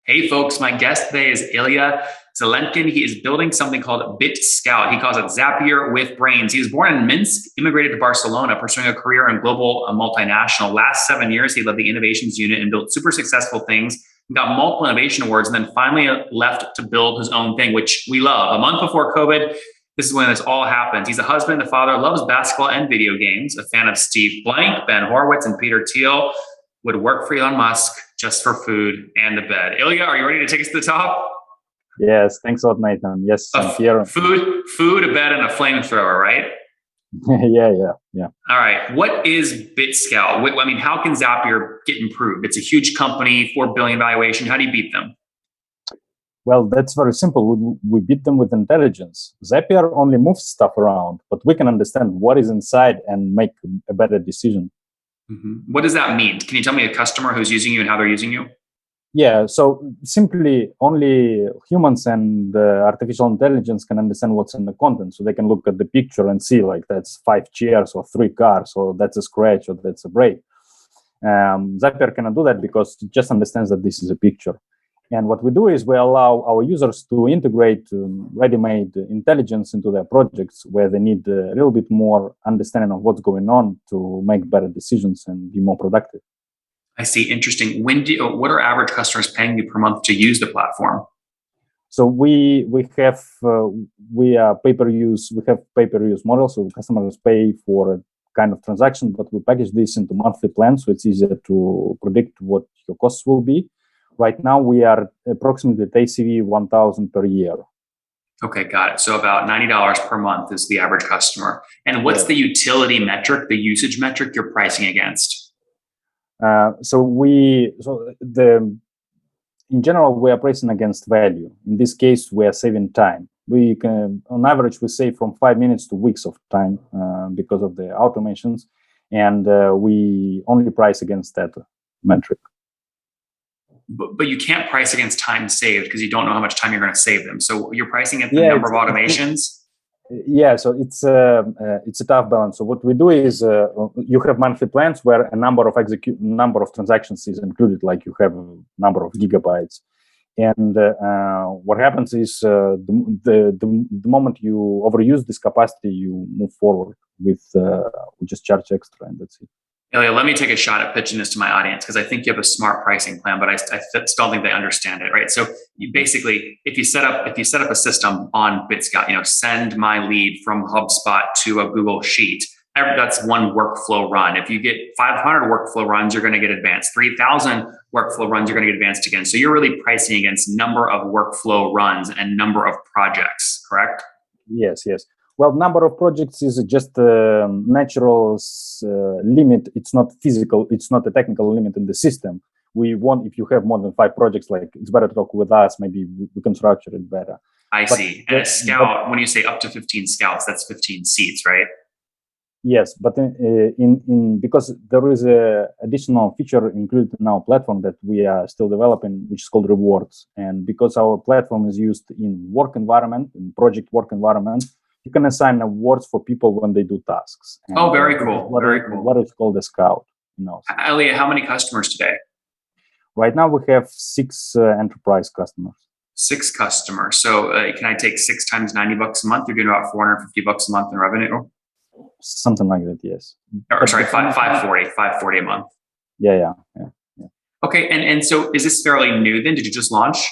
Hey folks, my guest today is Ilia. He is building something called BitScout. He calls it Zapier with brains. He was born in Minsk, immigrated to Barcelona, pursuing a career in global multinational. Last 7 years, he led the innovations unit and built super successful things, got multiple innovation awards, and then finally left to build his own thing, which we love. A month before COVID, this is when this all happened. He's a husband, a father, loves basketball and video games, a fan of Steve Blank, Ben Horowitz, and Peter Thiel. Would work for Elon Musk just for food and the bed. Ilya, are you ready to take us to the top? Yes, thanks a lot, Nathan. Yes, I'm here. Food, a bed, and a flamethrower, right? Yeah. All right. What is BitScout? I mean, how can Zapier get improved? It's a huge company, $4 billion valuation. How do you beat them? Well, that's very simple. We beat them with intelligence. Zapier only moves stuff around, but we can understand what is inside and make a better decision. Mm-hmm. What does that mean? Can you tell me a customer who's using you and how they're using you? Yeah, so simply only humans and artificial intelligence can understand what's in the content. So they can look at the picture and see like that's 5 chairs or 3 cars, or that's a scratch or that's a break. Zapier cannot do that because it just understands that this is a picture. And what we do is we allow our users to integrate ready-made intelligence into their projects where they need a little bit more understanding of what's going on to make better decisions and be more productive. I see. Interesting. What are average customers paying you per month to use the platform? So we have pay-per-use model. So customers pay for a kind of transaction, but we package this into monthly plans, so it's easier to predict what your costs will be. Right now, we are approximately at ACV 1,000 per year. Okay, got it. So about $90 per month is the average customer. And what's the utility metric, the usage metric you're pricing against? In general, we are pricing against value. In this case, we are saving time. We can, on average, we save from 5 minutes to weeks of time because of the automations, and we only price against that metric. But you can't price against time saved because you don't know how much time you're going to save them. So you're pricing at the number of automations. Yeah, so it's a tough balance. So what we do is you have monthly plans where a number of transactions is included, like you have a number of gigabytes. And what happens is the moment you overuse this capacity, you move forward with we just charge extra, and that's it. Ilia, let me take a shot at pitching this to my audience because I think you have a smart pricing plan, but I still don't think they understand it, right? So basically, if you set up a system on BitScout, send my lead from HubSpot to a Google Sheet. That's one workflow run. If you get 500 workflow runs, you're going to get advanced. 3,000 workflow runs, you're going to get advanced again. So you're really pricing against number of workflow runs and number of projects, correct? Yes. Well, number of projects is just a natural limit. It's not physical. It's not a technical limit in the system. If you have more than 5 projects, like it's better to talk with us. Maybe we can structure it better. I see. And a scout, when you say up to 15 scouts, that's 15 seats, right? Yes, but because there is a additional feature included in our platform that we are still developing, which is called rewards. And because our platform is used in project work environment, you can assign awards for people when they do tasks. And very cool. Very cool. What is called a scout. Ilia, how many customers today? Right now, we have 6 enterprise customers. 6 customers. So can I take 6 times $90 a month? You're doing about $450 a month in revenue? Something like that, yes. Or sorry, 540 a month. Yeah. Okay, and so is this fairly new then? Did you just launch?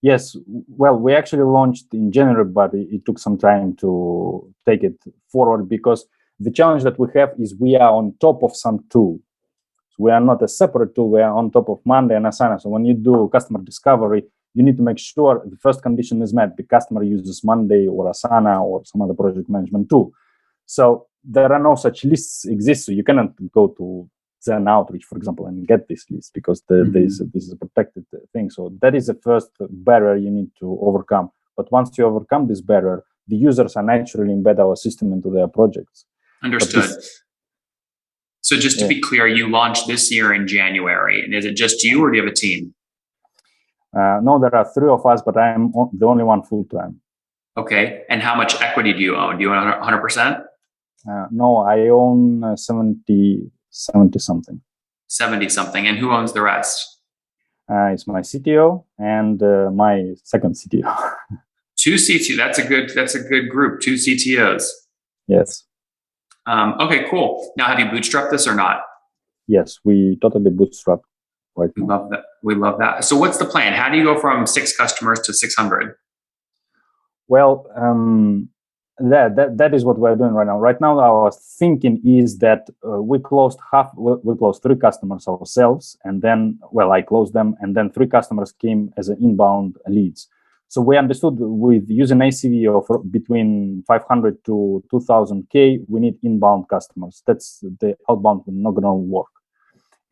Yes, well, we actually launched in January, but it took some time to take it forward because the challenge that we have is we are on top of some tool. So we are not a separate tool, we are on top of Monday and Asana. So when you do customer discovery, you need to make sure the first condition is met. The customer uses Monday or Asana or some other project management tool. So there are no such lists exist. So you cannot go to Zen Outreach, for example, and get this list because this is a protected thing. So that is the first barrier you need to overcome. But once you overcome this barrier, the users are naturally embed our system into their projects. Understood. So just to be clear, you launched this year in January. And is it just you or do you have a team? No, there are 3 of us, but I am the only one full-time. Okay. And how much equity do you own? Do you own 100%? No, I own 70 something. 70 something. And who owns the rest? It's my CTO and my second CTO. Two CTO. That's a good group. Two CTOs. Yes. Okay, cool. Now, have you bootstrapped this or not? Yes, we totally bootstrapped. Right we now. love that. We love that. So, what's the plan? How do you go from 6 customers to 600? Well, that is what we're doing right now. Right now, our thinking is that we closed 3 customers ourselves, and then, I closed them, and then 3 customers came as an inbound leads. So we understood with using ACV of between 500 to 2000K, we need inbound customers. That's the outbound not going to work.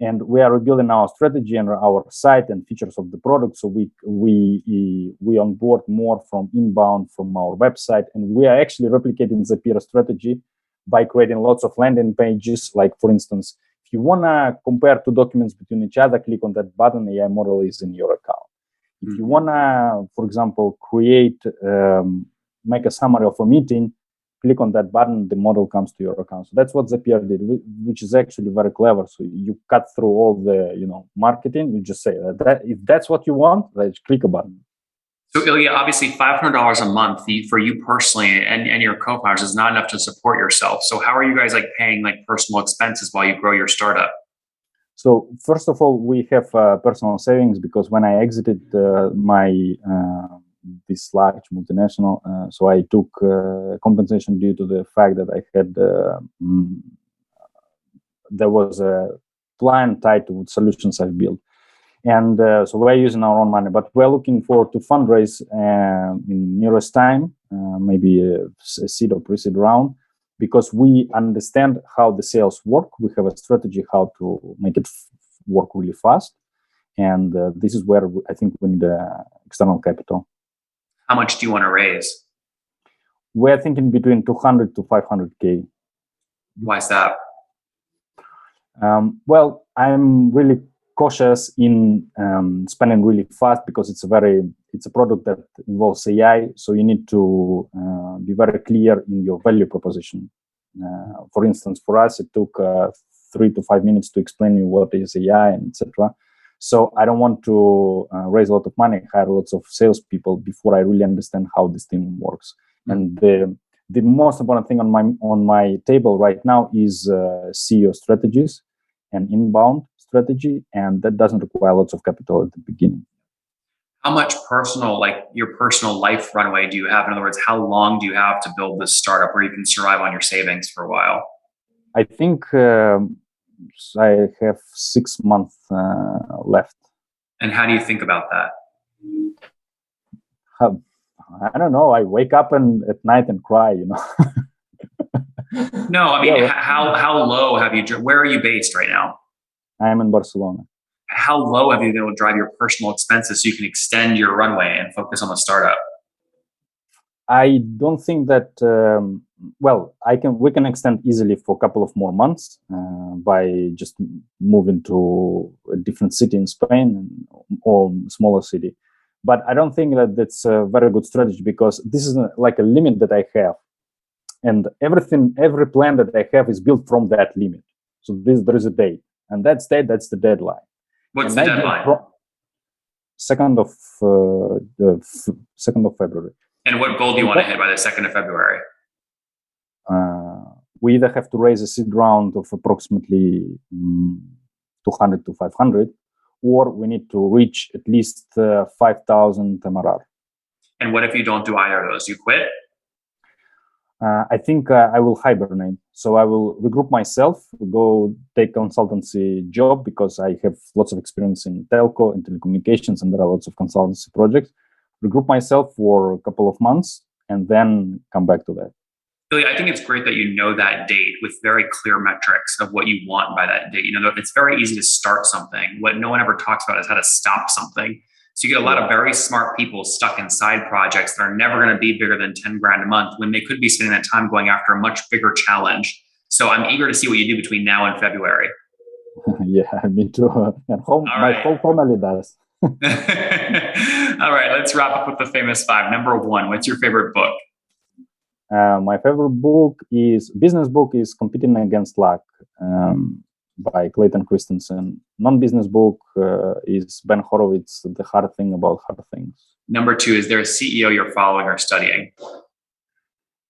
And we are rebuilding our strategy and our site and features of the product. So we onboard more from inbound from our website. And we are actually replicating the Zapier strategy by creating lots of landing pages. Like, for instance, if you want to compare 2 documents between each other, click on that button, AI model is in your account. If you want to, for example, make a summary of a meeting, click on that button, the model comes to your account. So that's what Zapier did, which is actually very clever. So you cut through all the marketing. You just say that if that's what you want, let's click a button. So Ilia, obviously $500 a month for you personally and your co-founders is not enough to support yourself. So how are you guys paying personal expenses while you grow your startup? So first of all, we have personal savings, because when I exited this large multinational, so I took compensation due to the fact that I had there was a plan tied to solutions I've built, and so we're using our own money, but we're looking forward to fundraise in nearest time, maybe a seed or pre-seed round, because we understand how the sales work. We have a strategy how to make it work really fast, and this is where I think we need external capital. How much do you want to raise? We're thinking between 200 to 500K. Why is that? Well, I'm really cautious in spending really fast, because it's a product that involves AI. So you need to be very clear in your value proposition. For instance, for us, it took 3 to 5 minutes to explain you what is AI and etc. So I don't want to raise a lot of money, hire lots of salespeople before I really understand how this thing works. And the most important thing on my table right now is CEO strategies and inbound strategy, and that doesn't require lots of capital at the beginning. How much your personal life runway do you have? In other words, how long do you have to build this startup where you can survive on your savings for a while? I think I have 6 months left. And how do you think about that? I don't know. I wake up at night and cry, No, I mean, how low have you? Where are you based right now? I am in Barcelona. How low have you been able to drive your personal expenses so you can extend your runway and focus on the startup? I don't think that. We can extend easily for a couple of more months by just moving to a different city in Spain or smaller city. But I don't think that that's a very good strategy, because this is like a limit that I have, and every plan that I have is built from that limit. So there is a date, and that's the deadline. What's the deadline? 2nd of February. And what goal do you want to hit by the 2nd of February? We either have to raise a seed round of approximately 200 to 500, or we need to reach at least 5,000 MRR. And what if you don't do either of those? You quit? I think I will hibernate. So I will regroup myself, go take consultancy job, because I have lots of experience in telco and telecommunications, and there are lots of consultancy projects. Regroup myself for a couple of months and then come back to that. Really, I think it's great that you know that date with very clear metrics of what you want by that date. It's very easy to start something. What no one ever talks about is how to stop something. So you get a lot of very smart people stuck in side projects that are never going to be bigger than 10 grand a month, when they could be spending that time going after a much bigger challenge. So I'm eager to see what you do between now and February. Yeah, me too. And my whole family does. All right, let's wrap up with the famous 5. Number 1, what's your favorite book? My favorite business book is Competing Against Luck. by Clayton Christensen. Non-business book is Ben Horowitz, The Hard Thing About Hard Things. Number 2, is there a CEO you're following or studying?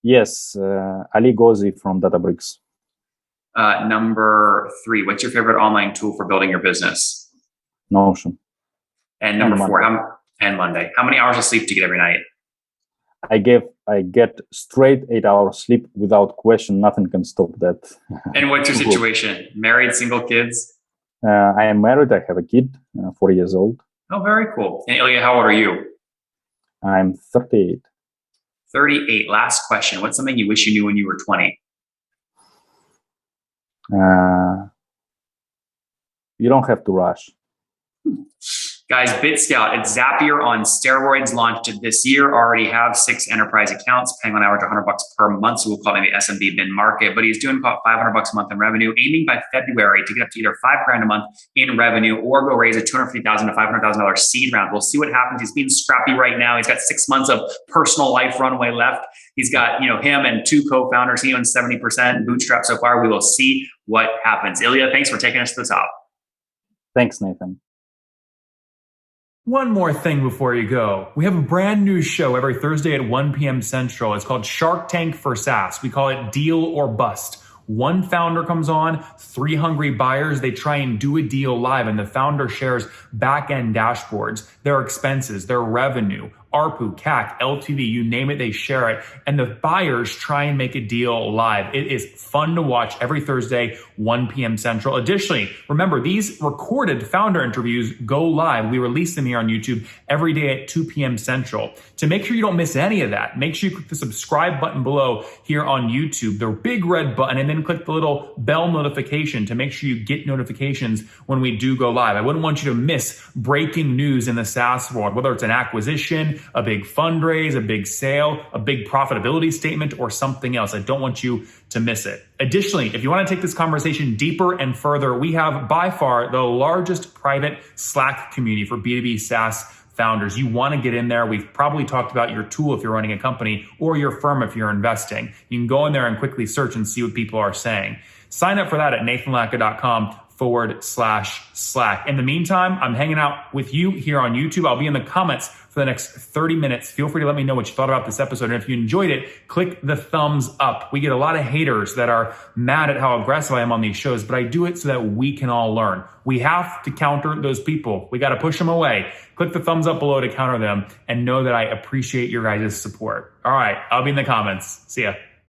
Yes, Ali Ghozi from Databricks. Number 3, what's your favorite online tool for building your business? Notion. And number 4, and Monday. How many hours of sleep do you get every night? I get straight 8 hours sleep without question. Nothing can stop that. And what's your situation? Married, single, kids? I am married. I have a kid, 4 years old. Oh, very cool. And Ilia, how old are you? I'm 38. 38. Last question. What's something you wish you knew when you were 20? You don't have to rush. Guys, BitScout, it's Zapier on steroids, launched this year. Already have 6 enterprise accounts, paying on average $100 per month. So we'll call it maybe SMB mid-market, but he's doing about $500 a month in revenue, aiming by February to get up to either $5,000 a month in revenue or go raise a $250,000 to $500,000 seed round. We'll see what happens. He's being scrappy right now. He's got 6 months of personal life runway left. He's got, him and 2 co-founders. He owns 70%, Bootstrapped so far. We will see what happens. Ilia, thanks for taking us to the top. Thanks, Nathan. One more thing before you go. We have a brand new show every Thursday at 1 p.m. Central. It's called Shark Tank for SaaS. We call it Deal or Bust. One founder comes on, 3 hungry buyers. They try and do a deal live, and the founder shares back-end dashboards, their expenses, their revenue, ARPU, CAC, LTV, you name it, they share it. And the buyers try and make a deal live. It is fun to watch every Thursday, 1 p.m. Central. Additionally, remember, these recorded founder interviews go live. We release them here on YouTube every day at 2 p.m. Central. To make sure you don't miss any of that, make sure you click the subscribe button below here on YouTube, the big red button, and then click the little bell notification to make sure you get notifications when we do go live. I wouldn't want you to miss breaking news in the SaaS world, whether it's an acquisition, a big fundraise, a big sale, a big profitability statement, or something else. I don't want you to miss it. Additionally, if you want to take this conversation deeper and further, we have by far the largest private Slack community for B2B SaaS founders. You want to get in there. We've probably talked about your tool if you're running a company or your firm if you're investing. You can go in there and quickly search and see what people are saying. Sign up for that at nathanlatka.com/Slack. In the meantime, I'm hanging out with you here on YouTube. I'll be in the comments for the next 30 minutes. Feel free to let me know what you thought about this episode. And if you enjoyed it, click the thumbs up. We get a lot of haters that are mad at how aggressive I am on these shows, but I do it so that we can all learn. We have to counter those people. We got to push them away. Click the thumbs up below to counter them and know that I appreciate your guys' support. All right, I'll be in the comments. See ya.